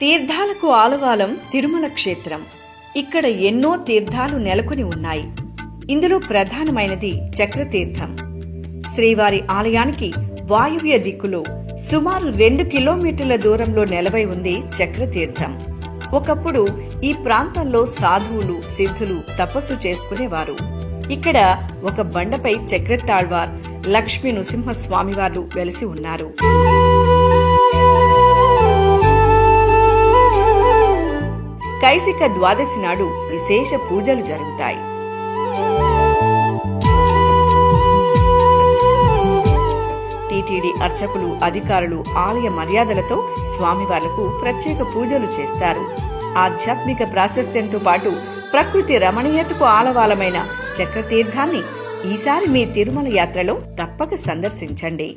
తీర్థాలకు ఆలవాలం తిరుమల క్షేత్రం. ఇక్కడ ఎన్నో తీర్థాలు నెలకొని ఉన్నాయి. ఇందులో ప్రధానమైనది చక్రతీర్థం. శ్రీవారి ఆలయానికి వాయువ్య దిక్కులో సుమారు 2 కిలోమీటర్ల దూరంలో నెలవై ఉంది చక్రతీర్థం. ఒకప్పుడు ఈ ప్రాంతంలో సాధువులు, సిద్ధులు తపస్సు చేసుకునేవారు. ఇక్కడ ఒక బండపై చక్రతాళ్వార్, లక్ష్మీ నృసింహస్వామివార్లు వెలిసి ఉన్నారు. కైసిక ద్వాదశి నాడు విశేష పూజలు జరుగుతాయి. టీటీడీ అర్చకులు, అధికారులు ఆలయ మర్యాదలతో స్వామివార్లకు ప్రత్యేక పూజలు చేస్తారు. ఆధ్యాత్మిక ప్రాశస్త్యంతో పాటు ప్రకృతి రమణీయతకు ఆలవాలమైన చక్రతీర్థాన్ని ఈసారి మీ తిరుమల యాత్రలో తప్పక సందర్శించండి.